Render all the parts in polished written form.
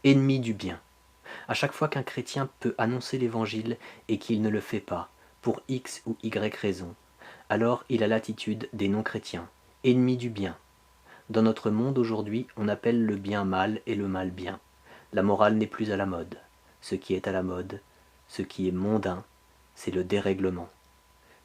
ennemi du bien. À chaque fois qu'un chrétien peut annoncer l'évangile et qu'il ne le fait pas, pour X ou Y raison, alors il a l'attitude des non-chrétiens, ennemis du bien. Dans notre monde aujourd'hui, on appelle le bien mal et le mal bien. La morale n'est plus à la mode. Ce qui est à la mode, ce qui est mondain, c'est le dérèglement.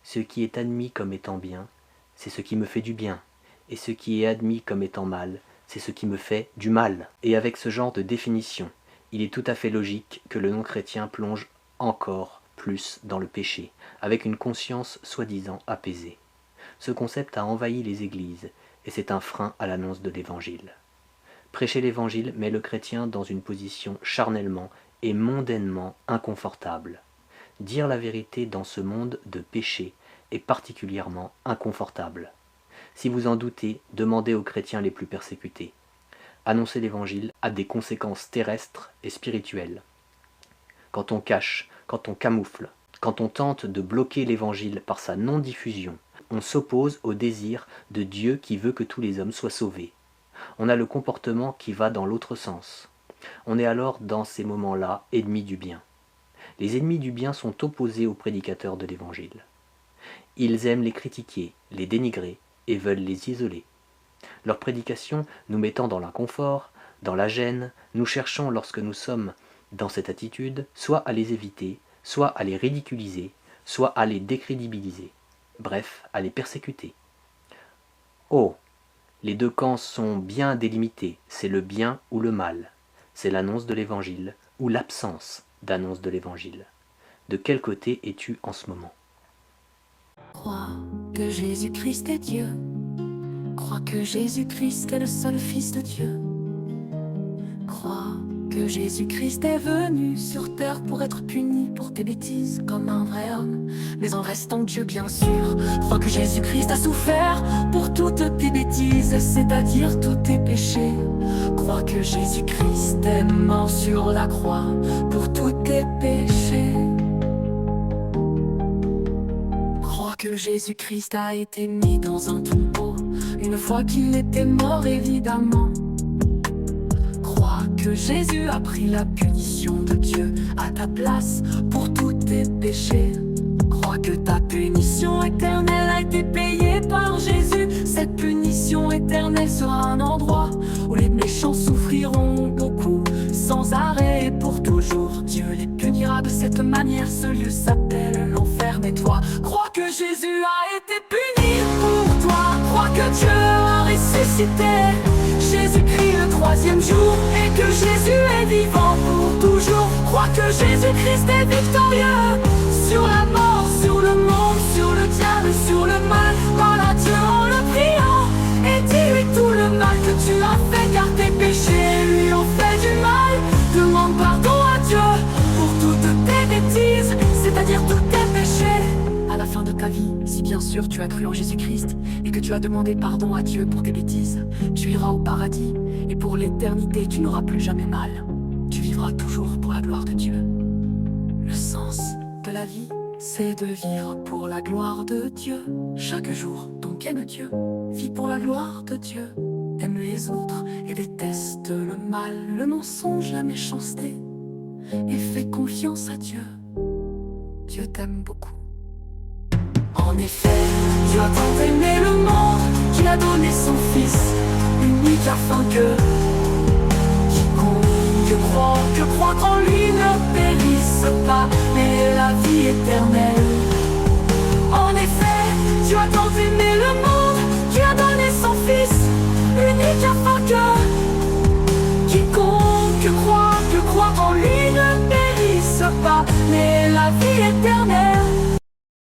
Ce qui est admis comme étant bien, c'est ce qui me fait du bien, et ce qui est admis comme étant mal, c'est ce qui me fait du mal. Et avec ce genre de définition, il est tout à fait logique que le non-chrétien plonge encore plus dans le péché, avec une conscience soi-disant apaisée. Ce concept a envahi les églises, et c'est un frein à l'annonce de l'évangile. Prêcher l'évangile met le chrétien dans une position charnellement et mondainement inconfortable. Dire la vérité dans ce monde de péché est particulièrement inconfortable. Si vous en doutez, demandez aux chrétiens les plus persécutés. Annoncer l'évangile a des conséquences terrestres et spirituelles. Quand on cache, quand on camoufle, quand on tente de bloquer l'évangile par sa non-diffusion, on s'oppose au désir de Dieu qui veut que tous les hommes soient sauvés. On a le comportement qui va dans l'autre sens. On est alors dans ces moments-là ennemis du bien. Les ennemis du bien sont opposés aux prédicateurs de l'évangile. Ils aiment les critiquer, les dénigrer et veulent les isoler. Leur prédication nous mettant dans l'inconfort, dans la gêne, nous cherchons lorsque nous sommes dans cette attitude, soit à les éviter, soit à les ridiculiser, soit à les décrédibiliser, bref, à les persécuter. Oh, les deux camps sont bien délimités, c'est le bien ou le mal, c'est l'annonce de l'évangile ou l'absence d'annonce de l'évangile. De quel côté es-tu en ce moment? Crois que Jésus-Christ est Dieu. Crois que Jésus-Christ est le seul Fils de Dieu. Crois que Jésus-Christ est venu sur terre pour être puni pour tes bêtises comme un vrai homme, mais en restant Dieu bien sûr. Crois que Jésus-Christ a souffert pour toutes tes bêtises, c'est-à-dire tous tes péchés. Crois que Jésus-Christ est mort sur la croix pour tous tes péchés. Crois que Jésus-Christ a été mis dans un tombeau une fois qu'il était mort évidemment. Crois que Jésus a pris la punition de Dieu à ta place pour tous tes péchés. Crois que ta punition éternelle a été payée par Jésus. Cette punition éternelle sera un endroit où les méchants souffriront beaucoup, sans arrêt et pour toujours. Dieu les punira de cette manière, ce lieu s'appelle l'enfer. Mais toi, crois que Jésus a été puni pour toi. Crois que Dieu a ressuscité Jésus-Christ le troisième jour, et que Jésus est vivant pour toujours. Crois que Jésus-Christ est victorieux sur la mort, sur le monde, sur le diable, sur le mal. Parle à Dieu en le priant et dis-lui tout le mal que tu as fait, car tes péchés lui ont fait du mal. Demande pardon à Dieu pour toutes tes bêtises, c'est-à-dire tous tes péchés. À la fin de ta vie, si bien sûr tu as cru en Jésus-Christ et que tu as demandé pardon à Dieu pour tes bêtises, tu iras au paradis et pour l'éternité tu n'auras plus jamais mal. Tu vivras toujours pour la gloire de Dieu. Le sens de la vie, c'est de vivre pour la gloire de Dieu. Chaque jour, donc aime Dieu, vis pour la gloire de Dieu. Aime les autres et déteste le mal, le mensonge, la méchanceté, et fais confiance à Dieu. Dieu t'aime beaucoup. En effet, Dieu a tant aimé le monde qu'il a donné son Fils unique afin que croit en lui ne périsse pas, mais ait la vie éternelle. En effet, Dieu a tant aimé le monde qu'il a donné son Fils unique afin que quiconque croit en lui